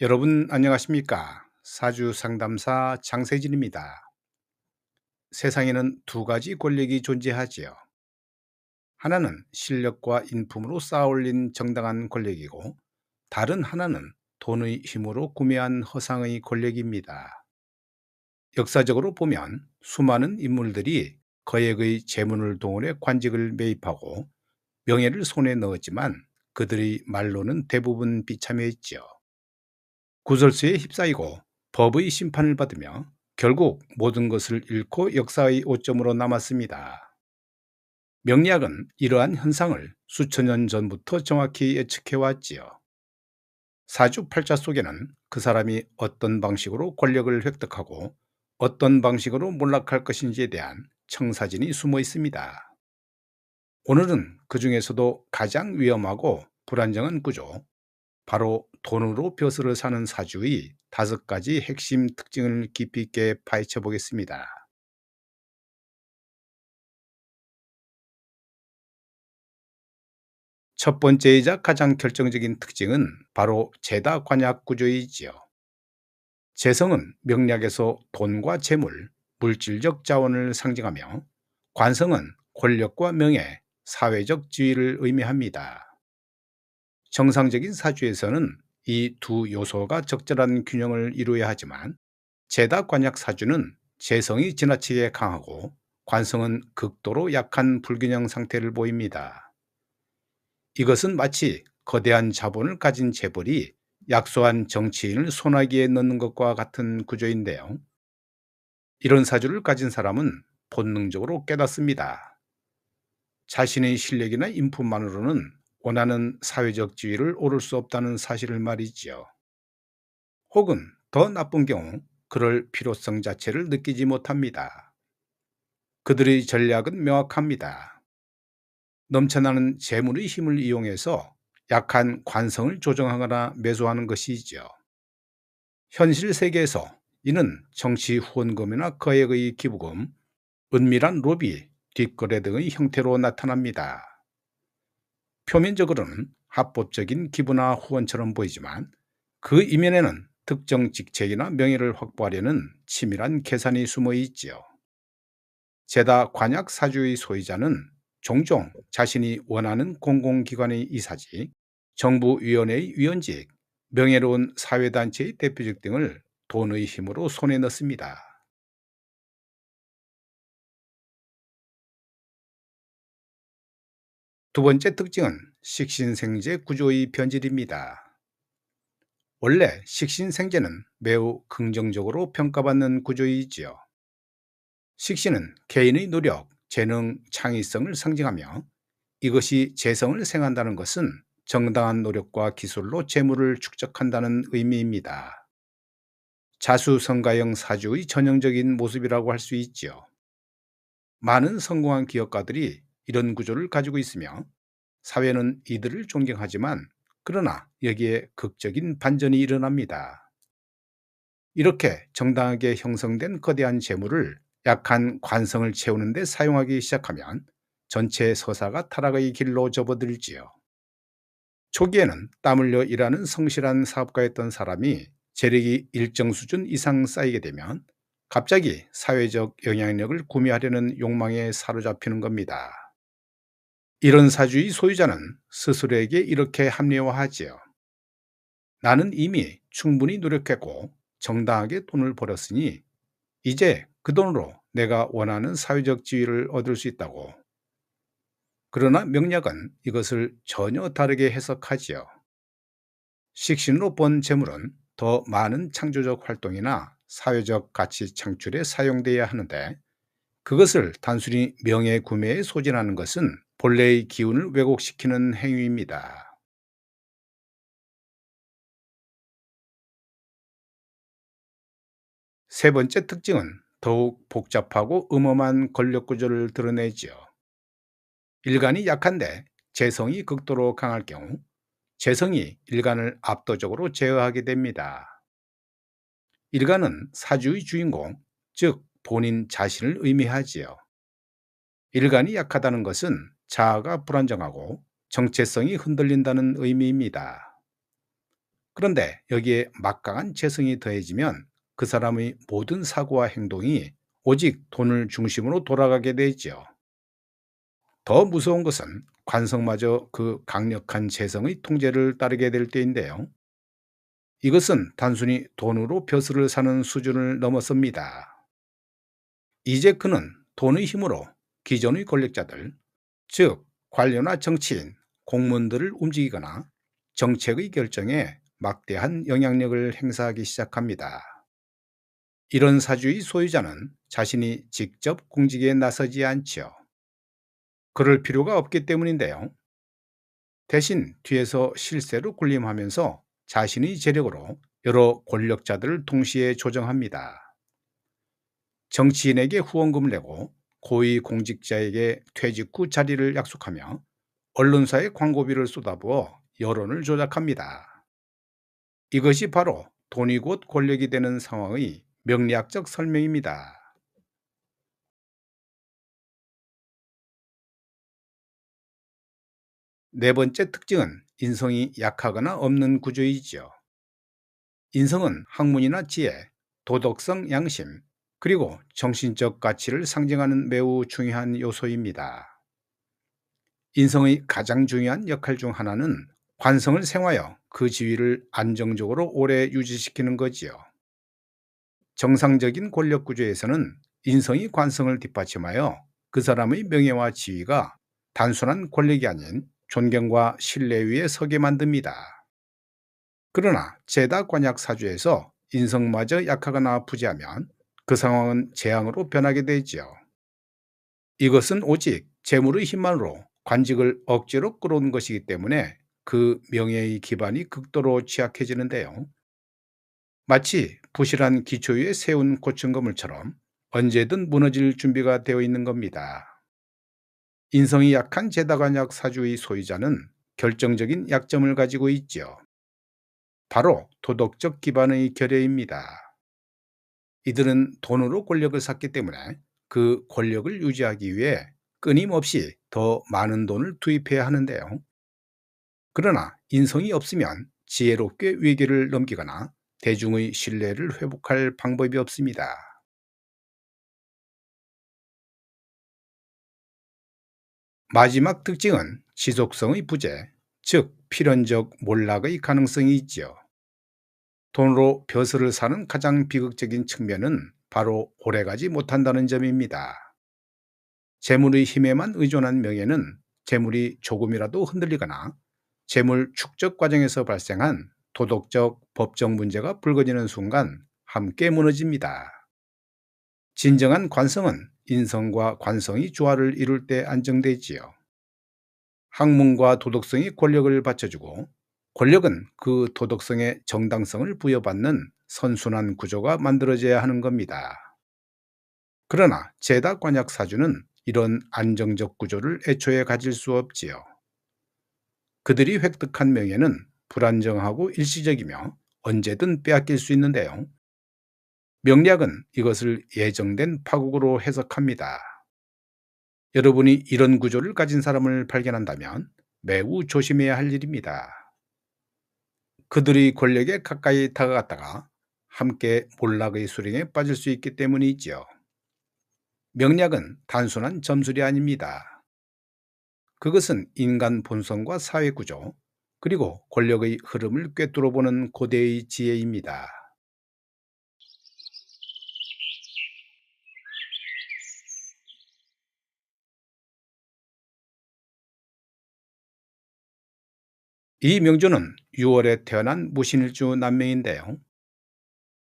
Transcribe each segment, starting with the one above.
여러분 안녕하십니까? 사주 상담사 장세진입니다. 세상에는 두 가지 권력이 존재하지요. 하나는 실력과 인품으로 쌓아올린 정당한 권력이고, 다른 하나는 돈의 힘으로 구매한 허상의 권력입니다. 역사적으로 보면 수많은 인물들이 거액의 재물을 동원해 관직을 매입하고 명예를 손에 넣었지만, 그들의 말로는 대부분 비참했지요. 구설수에 휩싸이고 법의 심판을 받으며 결국 모든 것을 잃고 역사의 오점으로 남았습니다. 명리학은 이러한 현상을 수천 년 전부터 정확히 예측해 왔지요. 사주팔자 속에는 그 사람이 어떤 방식으로 권력을 획득하고 어떤 방식으로 몰락할 것인지에 대한 청사진이 숨어 있습니다. 오늘은 그 중에서도 가장 위험하고 불안정한 구조, 바로 돈으로 벼슬을 사는 사주의 5가지 핵심 특징을 깊이 있게 파헤쳐 보겠습니다. 첫 번째이자 가장 결정적인 특징은 바로 재다 관약 구조이지요. 재성은 명리학에서 돈과 재물, 물질적 자원을 상징하며, 관성은 권력과 명예, 사회적 지위를 의미합니다. 정상적인 사주에서는 이 두 요소가 적절한 균형을 이루어야 하지만, 제다관약 사주는 재성이 지나치게 강하고 관성은 극도로 약한 불균형 상태를 보입니다. 이것은 마치 거대한 자본을 가진 재벌이 약소한 정치인을 소나기에 넣는 것과 같은 구조인데요. 이런 사주를 가진 사람은 본능적으로 깨닫습니다. 자신의 실력이나 인품만으로는 원하는 사회적 지위를 오를 수 없다는 사실을 말이지요. 혹은 더 나쁜 경우 그럴 필요성 자체를 느끼지 못합니다. 그들의 전략은 명확합니다. 넘쳐나는 재물의 힘을 이용해서 약한 관성을 조정하거나 매수하는 것이죠. 현실 세계에서 이는 정치 후원금이나 거액의 기부금, 은밀한 로비, 뒷거래 등의 형태로 나타납니다. 표면적으로는 합법적인 기부나 후원처럼 보이지만, 그 이면에는 특정 직책이나 명예를 확보하려는 치밀한 계산이 숨어 있지요. 제다 관약 사주의 소유자는 종종 자신이 원하는 공공기관의 이사직, 정부위원회의 위원직, 명예로운 사회단체의 대표직 등을 돈의 힘으로 손에 넣습니다. 두 번째 특징은 식신생제 구조의 변질입니다. 원래 식신생제는 매우 긍정적으로 평가받는 구조이지요. 식신은 개인의 노력, 재능, 창의성을 상징하며, 이것이 재성을 생한다는 것은 정당한 노력과 기술로 재물을 축적한다는 의미입니다. 자수성가형 사주의 전형적인 모습이라고 할 수 있지요. 많은 성공한 기업가들이 이런 구조를 가지고 있으며, 사회는 이들을 존경하지만, 그러나 여기에 극적인 반전이 일어납니다. 이렇게 정당하게 형성된 거대한 재물을 약한 관성을 채우는 데 사용하기 시작하면 전체 서사가 타락의 길로 접어들지요. 초기에는 땀 흘려 일하는 성실한 사업가였던 사람이 재력이 일정 수준 이상 쌓이게 되면 갑자기 사회적 영향력을 구매하려는 욕망에 사로잡히는 겁니다. 이런 사주의 소유자는 스스로에게 이렇게 합리화하지요. 나는 이미 충분히 노력했고 정당하게 돈을 벌었으니 이제 그 돈으로 내가 원하는 사회적 지위를 얻을 수 있다고. 그러나 명략은 이것을 전혀 다르게 해석하지요. 식신으로 번 재물은 더 많은 창조적 활동이나 사회적 가치 창출에 사용돼야 하는데, 그것을 단순히 명예 구매에 소진하는 것은 본래의 기운을 왜곡시키는 행위입니다. 세 번째 특징은 더욱 복잡하고 음험한 권력 구조를 드러내지요. 일간이 약한데 재성이 극도로 강할 경우 재성이 일간을 압도적으로 제어하게 됩니다. 일간은 사주의 주인공, 즉 본인 자신을 의미하지요. 일간이 약하다는 것은 자아가 불안정하고 정체성이 흔들린다는 의미입니다. 그런데 여기에 막강한 재성이 더해지면 그 사람의 모든 사고와 행동이 오직 돈을 중심으로 돌아가게 되죠. 더 무서운 것은 관성마저 그 강력한 재성의 통제를 따르게 될 때인데요. 이것은 단순히 돈으로 벼슬을 사는 수준을 넘어섭니다. 이제 그는 돈의 힘으로 기존의 권력자들, 즉 관료나 정치인, 공무원들을 움직이거나 정책의 결정에 막대한 영향력을 행사하기 시작합니다. 이런 사주의 소유자는 자신이 직접 공직에 나서지 않지요. 그럴 필요가 없기 때문인데요. 대신 뒤에서 실세로 군림하면서 자신의 재력으로 여러 권력자들을 동시에 조정합니다. 정치인에게 후원금을 내고 고위 공직자에게 퇴직 후 자리를 약속하며 언론사에 광고비를 쏟아부어 여론을 조작합니다. 이것이 바로 돈이 곧 권력이 되는 상황의 명리학적 설명입니다. 네 번째 특징은 인성이 약하거나 없는 구조이지요. 인성은 학문이나 지혜, 도덕성, 양심, 그리고 정신적 가치를 상징하는 매우 중요한 요소입니다. 인성의 가장 중요한 역할 중 하나는 관성을 생화하여 그 지위를 안정적으로 오래 유지시키는 거지요. 정상적인 권력 구조에서는 인성이 관성을 뒷받침하여 그 사람의 명예와 지위가 단순한 권력이 아닌 존경과 신뢰 위에 서게 만듭니다. 그러나 제다 관약 사주에서 인성마저 약하거나 부재하면 그 상황은 재앙으로 변하게 되지요. 이것은 오직 재물의 힘만으로 관직을 억지로 끌어온 것이기 때문에 그 명예의 기반이 극도로 취약해지는데요. 마치 부실한 기초 위에 세운 고층건물처럼 언제든 무너질 준비가 되어 있는 겁니다. 인성이 약한 제다관약 사주의 소유자는 결정적인 약점을 가지고 있지요. 바로 도덕적 기반의 결여입니다. 이들은 돈으로 권력을 샀기 때문에 그 권력을 유지하기 위해 끊임없이 더 많은 돈을 투입해야 하는데요. 그러나 인성이 없으면 지혜롭게 위기를 넘기거나 대중의 신뢰를 회복할 방법이 없습니다. 마지막 특징은 지속성의 부재, 즉 필연적 몰락의 가능성이 있지요. 돈으로 벼슬을 사는 가장 비극적인 측면은 바로 오래가지 못한다는 점입니다. 재물의 힘에만 의존한 명예는 재물이 조금이라도 흔들리거나 재물 축적 과정에서 발생한 도덕적, 법적 문제가 불거지는 순간 함께 무너집니다. 진정한 관성은 인성과 관성이 조화를 이룰 때 안정되지요. 학문과 도덕성이 권력을 받쳐주고 권력은 그 도덕성의 정당성을 부여받는 선순환 구조가 만들어져야 하는 겁니다. 그러나 제다관약 사주는 이런 안정적 구조를 애초에 가질 수 없지요. 그들이 획득한 명예는 불안정하고 일시적이며 언제든 빼앗길 수 있는데요. 명리학은 이것을 예정된 파국으로 해석합니다. 여러분이 이런 구조를 가진 사람을 발견한다면 매우 조심해야 할 일입니다. 그들이 권력에 가까이 다가갔다가 함께 몰락의 수렁에 빠질 수 있기 때문이지요. 명리학은 단순한 점술이 아닙니다. 그것은 인간 본성과 사회 구조, 그리고 권력의 흐름을 꿰뚫어 보는 고대의 지혜입니다. 이 명조는 6월에 태어난 무신일주 남명인데요.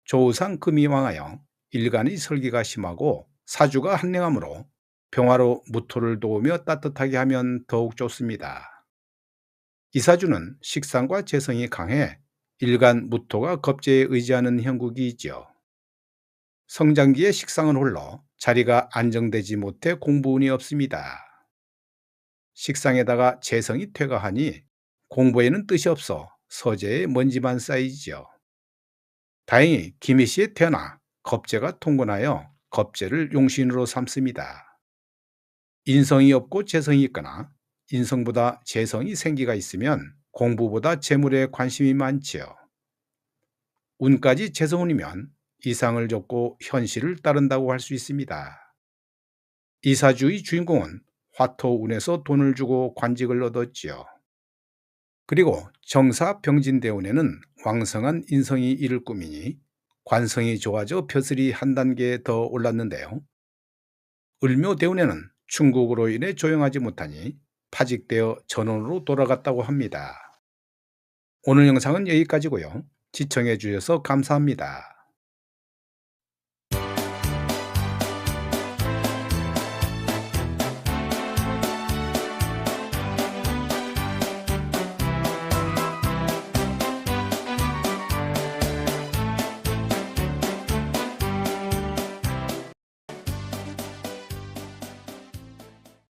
조우상 금이 왕하여 일간의 설기가 심하고 사주가 한랭하므로 평화로 무토를 도우며 따뜻하게 하면 더욱 좋습니다. 이 사주는 식상과 재성이 강해 일간 무토가 겁재에 의지하는 형국이 있지요. 성장기에 식상은 홀로 자리가 안정되지 못해 공부운이 없습니다. 식상에다가 재성이 퇴가하니 공부에는 뜻이 없어 서재에 먼지만 쌓이지요. 다행히 김희씨에 태어나 겁재가 통곤하여 겁재를 용신으로 삼습니다. 인성이 없고 재성이 있거나 인성보다 재성이 생기가 있으면 공부보다 재물에 관심이 많지요. 운까지 재성운이면 이상을 접고 현실을 따른다고 할 수 있습니다. 이사주의 주인공은 화토운에서 돈을 주고 관직을 얻었지요. 그리고 정사병진대운에는 왕성한 인성이 이를 꾸미니 관성이 좋아져 벼슬이 한 단계 더 올랐는데요. 을묘대운에는 충국으로 인해 조용하지 못하니 파직되어 전원으로 돌아갔다고 합니다. 오늘 영상은 여기까지고요. 시청해 주셔서 감사합니다.